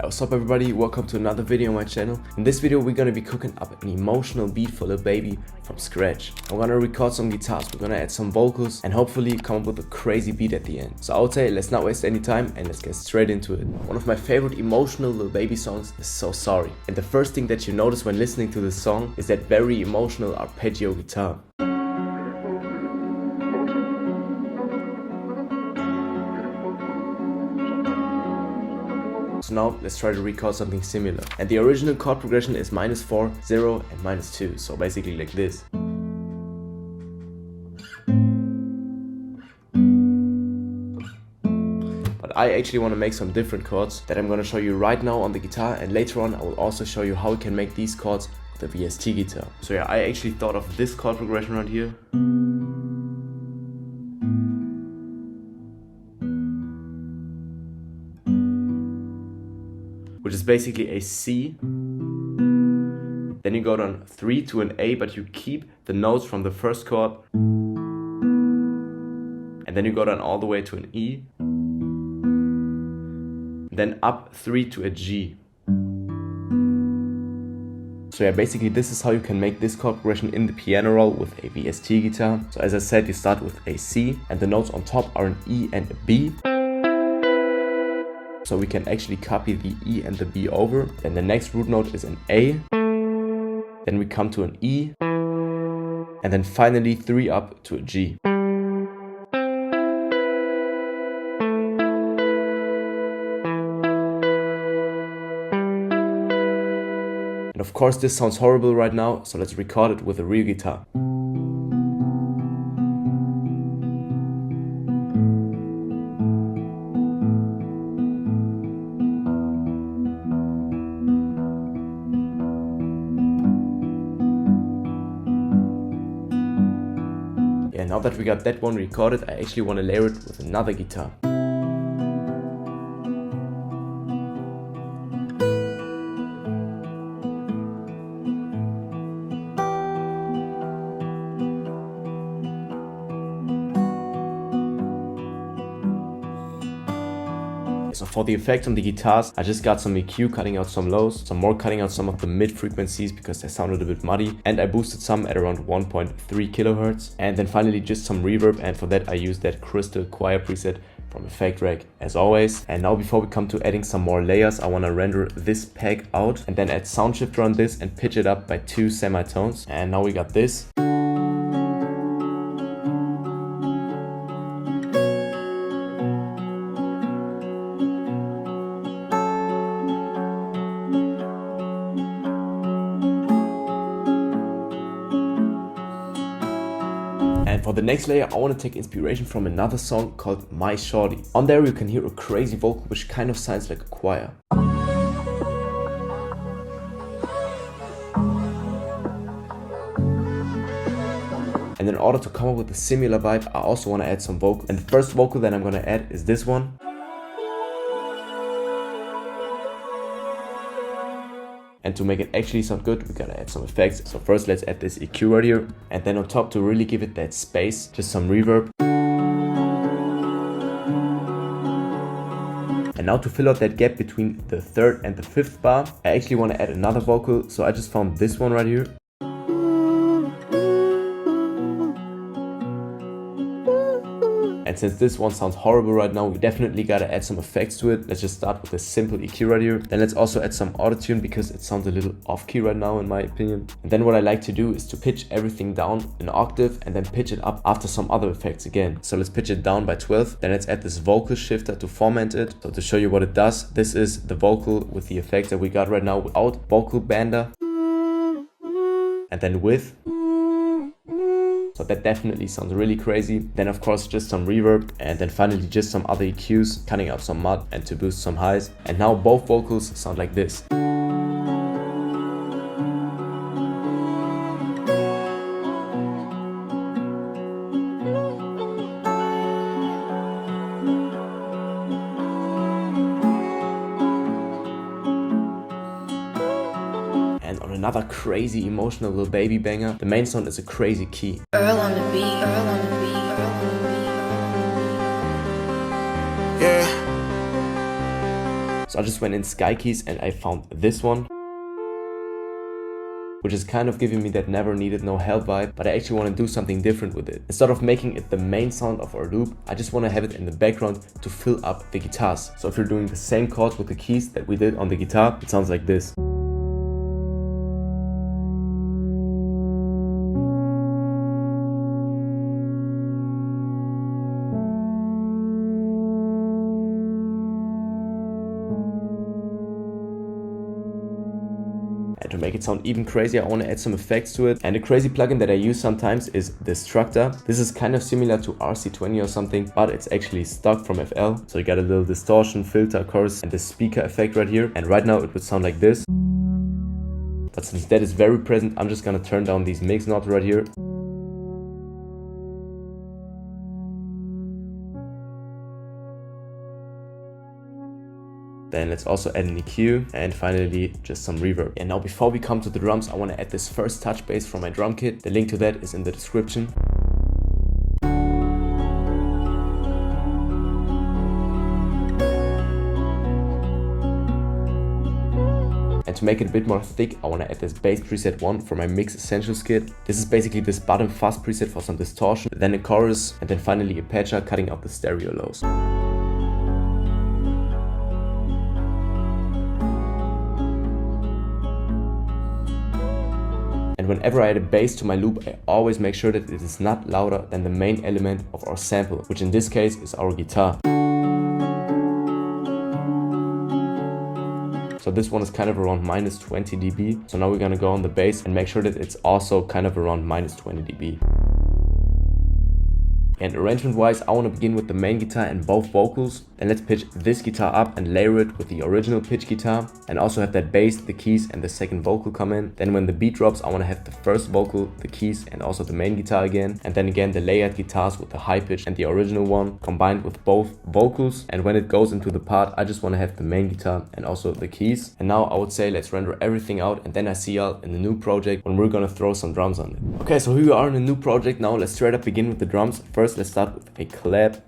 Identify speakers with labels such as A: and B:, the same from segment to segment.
A: What's up everybody, welcome to another video on my channel. In this video we're gonna be cooking up an emotional beat for Lil Baby from scratch. I'm gonna record some guitars, we're gonna add some vocals and hopefully come up with a crazy beat at the end. So I would say let's not waste any time and let's get straight into it. One of my favorite emotional Lil Baby songs is So Sorry. And the first thing that you notice when listening to this song is that very emotional arpeggio guitar. So now let's try to record something similar. And the original chord progression is -4, 0 and -2. So basically like this. But I actually want to make some different chords that I'm going to show you right now on the guitar, and later on I will also show you how we can make these chords with the VST guitar. So yeah, I actually thought of this chord progression right here. Which is basically a C. Then you go down 3 to an A, but you keep the notes from the first chord. And then you go down all the way to an E. Then up 3 to a G. So yeah, basically this is how you can make this chord progression in the piano roll with a VST guitar. So as I said, you start with a C and the notes on top are an E and a B. So we can actually copy the E and the B over. Then the next root note is an A. Then we come to an E. And then finally 3 up to a G. And of course this sounds horrible right now, so let's record it with a real guitar. Yeah, now that we got that one recorded, I actually want to layer it with another guitar. So for the effect on the guitars, I just got some EQ cutting out some lows, some more cutting out some of the mid frequencies because they sounded a bit muddy, and I boosted some at around 1.3 kilohertz. And then finally just some reverb, and for that I used that Crystal Choir preset from Effect Rack as always. And now before we come to adding some more layers, I want to render this pack out and then add sound shifter on this and pitch it up by 2 semitones. And now we got this. And for the next layer, I want to take inspiration from another song called My Shorty. On there you can hear a crazy vocal which kind of sounds like a choir. And in order to come up with a similar vibe, I also want to add some vocal. And the first vocal that I'm going to add is this one. And to make it actually sound good, we gotta add some effects. So first let's add this EQ right here. And then on top, to really give it that space, just some reverb. And now to fill out that gap between the 3rd and the 5th bar, I actually want to add another vocal. So I just found this one right here. And since this one sounds horrible right now, we definitely gotta add some effects to it. Let's just start with a simple EQ right here. Then let's also add some autotune because it sounds a little off-key right now in my opinion. And then what I like to do is to pitch everything down an octave and then pitch it up after some other effects again. So let's pitch it down by 12. Then let's add this vocal shifter to format it. So to show you what it does, this is the vocal with the effects that we got right now without vocal bander. And then with. So that definitely sounds really crazy. Then of course just some reverb, and then finally just some other EQs, cutting out some mud and to boost some highs. And now both vocals sound like this. And on another crazy emotional Lil Baby banger, the main sound is a crazy key.
B: Earl on the beat, Earl on the beat, Earl on the beat.
C: Yeah.
A: So I just went in Sky Keys and I found this one, which is kind of giving me that never needed no help vibe, but I actually want to do something different with it. Instead of making it the main sound of our loop, I just want to have it in the background to fill up the guitars. So if you're doing the same chords with the keys that we did on the guitar, it sounds like this. And to make it sound even crazier, I want to add some effects to it. And a crazy plugin that I use sometimes is Destructor. This is kind of similar to RC20 or something, but it's actually stock from FL. So you got a little distortion, filter, chorus, and the speaker effect right here. And right now it would sound like this. But since that is very present, I'm just gonna turn down these mix knobs right here. Then let's also add an EQ and finally just some reverb. And now before we come to the drums, I want to add this first touch bass from my drum kit. The link to that is in the description. And to make it a bit more thick, I want to add this bass preset 1 for my Mix Essentials kit. This is basically this bottom fuzz preset for some distortion, then a chorus, and then finally a patcher cutting out the stereo lows. And whenever I add a bass to my loop, I always make sure that it is not louder than the main element of our sample, which in this case is our guitar. So this one is kind of around minus 20 dB. So now we're gonna go on the bass and make sure that it's also kind of around minus 20 dB. And arrangement wise, I want to begin with the main guitar and both vocals. And let's pitch this guitar up and layer it with the original pitch guitar. And also have that bass, the keys and the second vocal come in. Then when the beat drops, I want to have the first vocal, the keys and also the main guitar again. And then again the layered guitars with the high pitch and the original one combined with both vocals. And when it goes into the part, I just want to have the main guitar and also the keys. And now I would say let's render everything out and then I see y'all in the new project when we're gonna throw some drums on it. Okay, so here we are in a new project now. Let's straight up begin with the drums. First, let's start with a clap.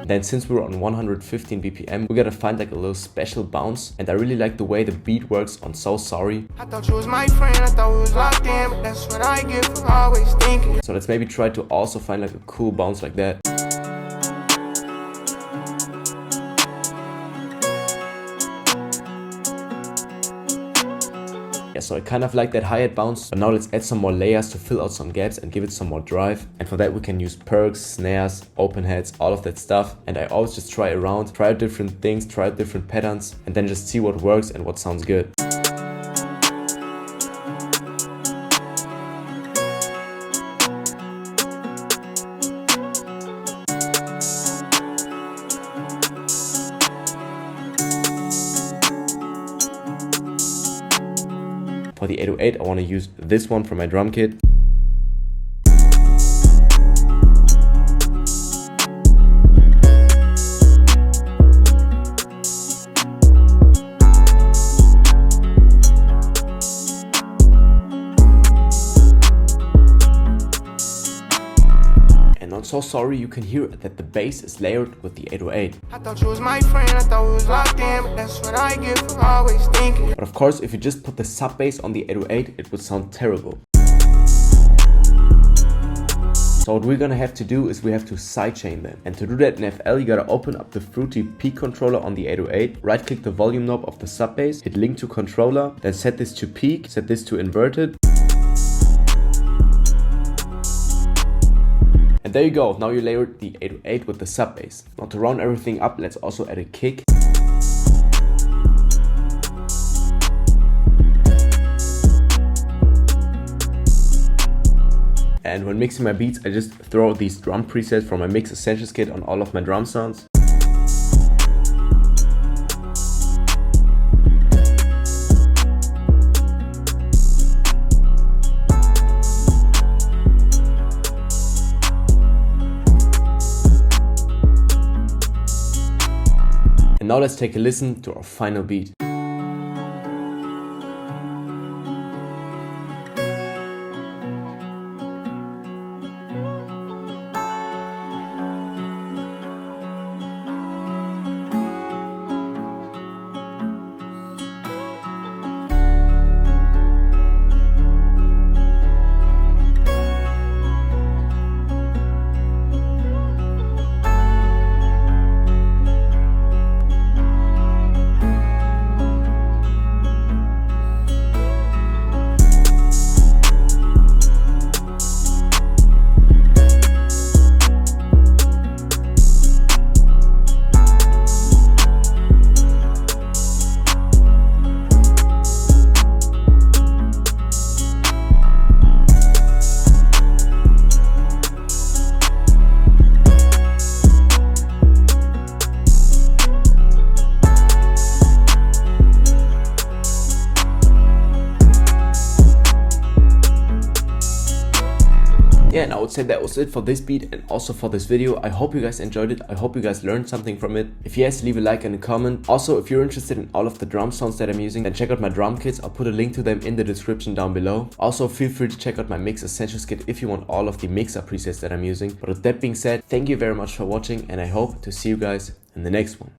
A: Then since we're on 115 BPM, we gotta find like a little special bounce. And I really like the way the beat works on So Sorry.
C: I thought you was my friend, I thought we was locked in, but that's what I get for always thinking.
A: So let's maybe try to also find like a cool bounce like that. Yeah, so I kind of like that hi-hat bounce, but now let's add some more layers to fill out some gaps and give it some more drive. And for that we can use perks, snares, open heads, all of that stuff. And I always just try around, try out different things, try out different patterns, and then just see what works and what sounds good. For the 808, I want to use this one from my drum kit. And on So Sorry, you can hear that the bass is layered with the 808.
C: I thought you was my friend, I thought we was locked in, but that's what I get for always thinking.
A: But of course, if you just put the sub bass on the 808, it would sound terrible. So what we're gonna have to do is we have to sidechain them. And to do that in FL, you gotta open up the Fruity Peak controller on the 808, right click the volume knob of the sub bass, hit link to controller, then set this to peak, set this to inverted. And there you go, now you layered the 808 with the sub bass. Now to round everything up, let's also add a kick. And when mixing my beats, I just throw these drum presets from my Mix Essentials kit on all of my drum sounds. And now let's take a listen to our final beat. would say that was it for this beat and also for this video. I hope you guys enjoyed it. I hope you guys learned something from it. If yes, leave a like and a comment. Also, if you're interested in all of the drum sounds that I'm using, then check out my drum kits. I'll put a link to them in the description down below. Also, feel free to check out my Mix Essentials kit if you want all of the mixer presets that I'm using. But with that being said, thank you very much for watching, and I hope to see you guys in the next one.